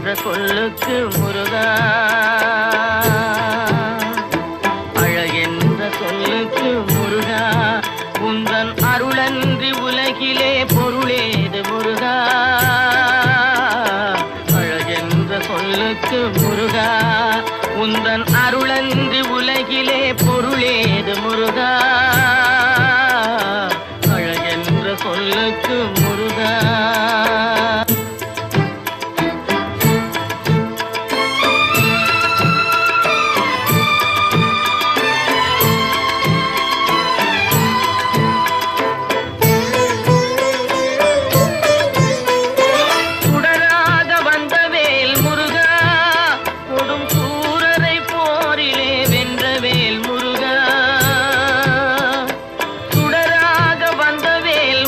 என்ற சொல்லுக்கு முருகா, அழகென்ற சொல்லுக்கு முருகா, உந்தன் அருளன்றி உலகிலே பொருளேது முருகா, அழகென்ற சொல்லுக்கு முருகா, உந்தன் அருளன்றி உலகிலே பொருளேது முருகா, அழகென்ற சொல்லுக்கு முருகா.